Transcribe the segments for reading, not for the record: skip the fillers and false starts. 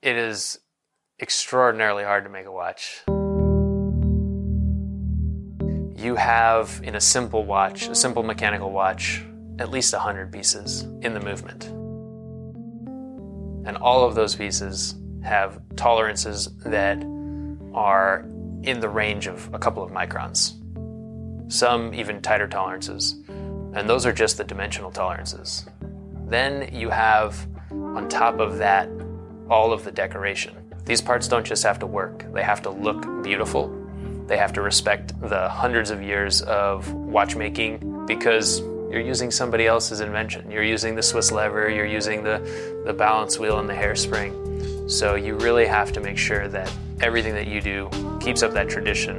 It is extraordinarily hard to make a watch. You have, in a simple watch, a simple mechanical watch, at least 100 pieces in the movement. And all of those pieces have tolerances that are in the range of a couple of microns. Some even tighter tolerances. And those are just the dimensional tolerances. Then you have, on top of that, all of the decoration. These parts don't just have to work, they have to look beautiful. They have to respect the hundreds of years of watchmaking because you're using somebody else's invention. You're using the Swiss lever, you're using the balance wheel and the hairspring. So you really have to make sure that everything that you do keeps up that tradition.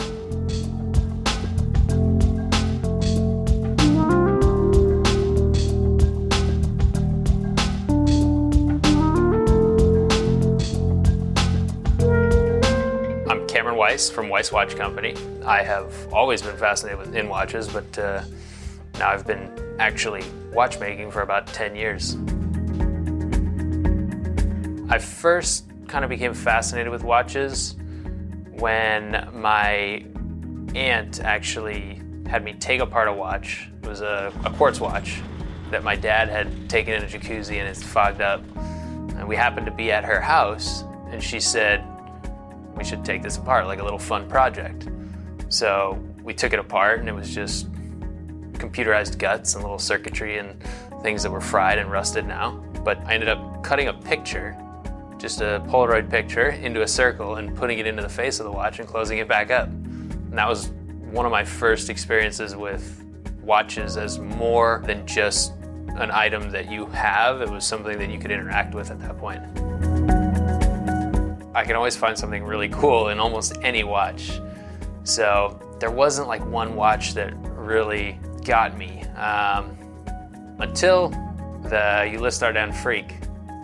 Weiss from Weiss Watch Company. I have always been fascinated in watches, but now I've been actually watchmaking for about 10 years. I first kind of became fascinated with watches when my aunt actually had me take apart a watch. It was a quartz watch that my dad had taken in a jacuzzi and it's fogged up. And we happened to be at her house and she said, we should take this apart, like a little fun project. So we took it apart and it was just computerized guts and little circuitry and things that were fried and rusted now. But I ended up cutting a picture, just a Polaroid picture, into a circle and putting it into the face of the watch and closing it back up. And that was one of my first experiences with watches as more than just an item that you have. It was something that you could interact with at that point. I can always find something really cool in almost any watch. So there wasn't like one watch that really got me until the Ulysse Dardenne Freak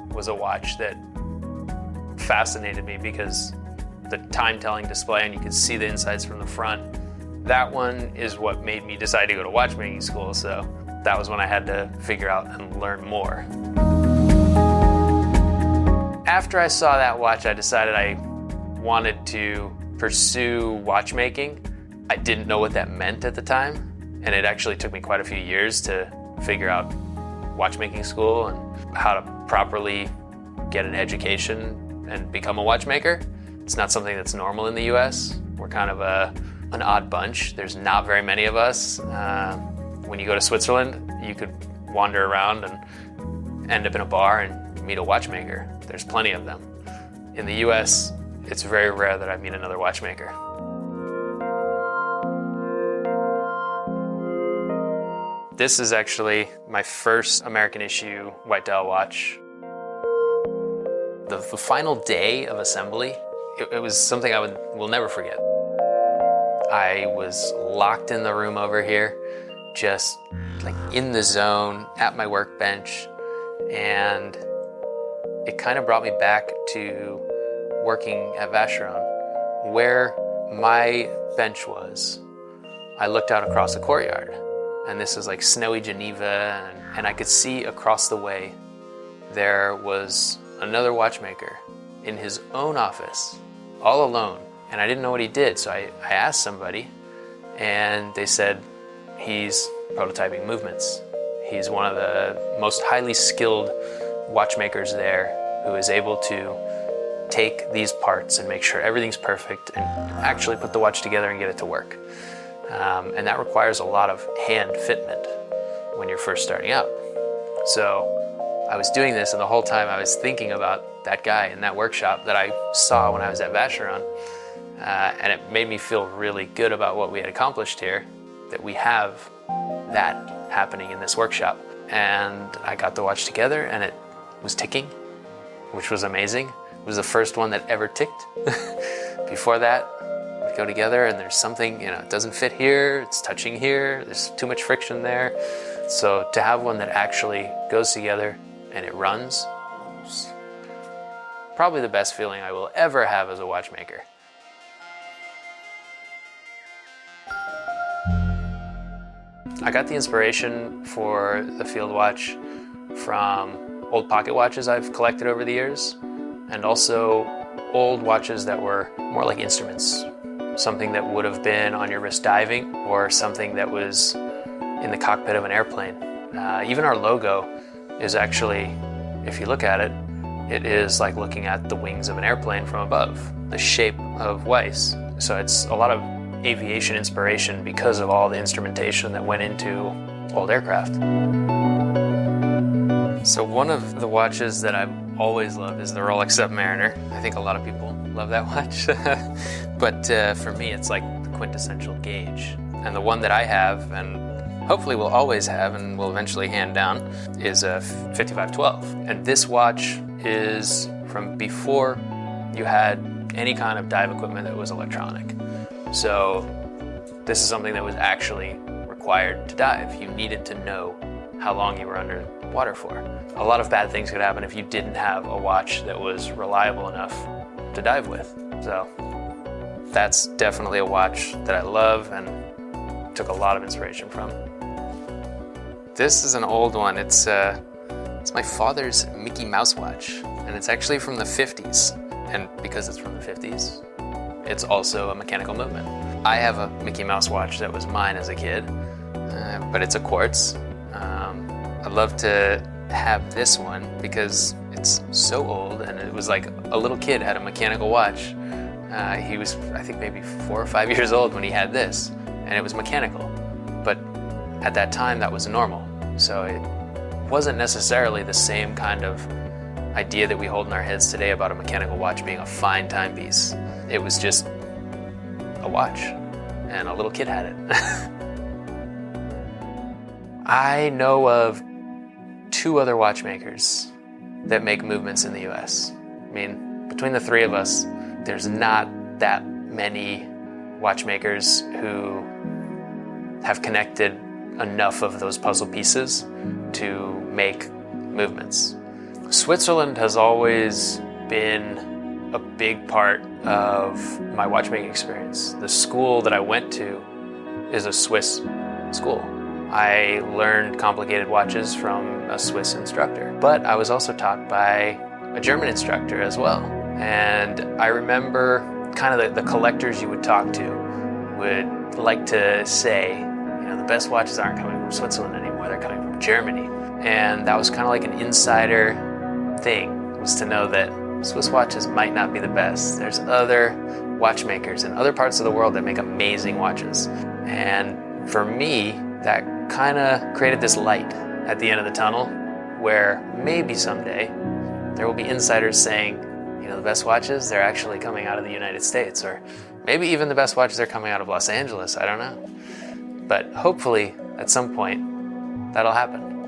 was a watch that fascinated me because the time-telling display and you could see the insides from the front. That one is what made me decide to go to watchmaking school, so that was when I had to figure out and learn more. After I saw that watch, I decided I wanted to pursue watchmaking. I didn't know what that meant at the time, and it actually took me quite a few years to figure out watchmaking school and how to properly get an education and become a watchmaker. It's not something that's normal in the US. We're kind of an odd bunch. There's not very many of us. When you go to Switzerland, you could wander around and end up in a bar and meet a watchmaker. There's plenty of them. In the US, it's very rare that I meet another watchmaker. This is actually my first American issue white dial watch. The final day of assembly, it was something I will never forget. I was locked in the room over here, just like in the zone at my workbench, and it kind of brought me back to working at Vacheron, where my bench was. I looked out across the courtyard, and this is like snowy Geneva, and I could see across the way there was another watchmaker in his own office, all alone, and I didn't know what he did, so I asked somebody, and they said he's prototyping movements. He's one of the most highly skilled watchmakers there who is able to take these parts and make sure everything's perfect and actually put the watch together and get it to work. And that requires a lot of hand fitment when you're first starting out. So I was doing this, and the whole time I was thinking about that guy in that workshop that I saw when I was at Vacheron, and it made me feel really good about what we had accomplished here, that we have that happening in this workshop. And I got the watch together, and it was ticking, which was amazing. It was the first one that ever ticked. Before that, we go together and there's something, it doesn't fit here, it's touching here, there's too much friction there. So to have one that actually goes together and it runs, is probably the best feeling I will ever have as a watchmaker. I got the inspiration for the field watch from old pocket watches I've collected over the years. and also old watches that were more like instruments. Something that would have been on your wrist diving, or something that was in the cockpit of an airplane. Even our logo is actually, if you look at it, it is like looking at the wings of an airplane from above, the shape of Weiss. So it's a lot of aviation inspiration because of all the instrumentation that went into old aircraft. So one of the watches that I've always loved is the Rolex Submariner. I think a lot of people love that watch. But for me, it's like the quintessential gauge. And the one that I have, and hopefully will always have and will eventually hand down, is a 5512. And this watch is from before you had any kind of dive equipment that was electronic. So this is something that was actually required to dive. You needed to know how long you were under water for. A lot of bad things could happen if you didn't have a watch that was reliable enough to dive with. So that's definitely a watch that I love and took a lot of inspiration from. This is an old one. It's my father's Mickey Mouse watch, and it's actually from the 50s. And because it's from the 50s, it's also a mechanical movement. I have a Mickey Mouse watch that was mine as a kid, but it's a quartz. I'd love to have this one because it's so old, and it was like a little kid had a mechanical watch. He was, I think, maybe 4 or 5 years old when he had this, and it was mechanical. But at that time, that was normal. So it wasn't necessarily the same kind of idea that we hold in our heads today about a mechanical watch being a fine timepiece. It was just a watch, and a little kid had it. I know of 2 other watchmakers that make movements in the US. I mean, between the 3 of us, there's not that many watchmakers who have connected enough of those puzzle pieces to make movements. Switzerland has always been a big part of my watchmaking experience. The school that I went to is a Swiss school. I learned complicated watches from a Swiss instructor, but I was also taught by a German instructor as well. And I remember kind of the collectors you would talk to would like to say, you know, the best watches aren't coming from Switzerland anymore, they're coming from Germany. And that was kind of like an insider thing, was to know that Swiss watches might not be the best. There's other watchmakers in other parts of the world that make amazing watches. And for me, that kind of created this light at the end of the tunnel where maybe someday there will be insiders saying, you know, the best watches, they're actually coming out of the United States, or maybe even the best watches are coming out of Los Angeles, I don't know. But hopefully at some point that'll happen.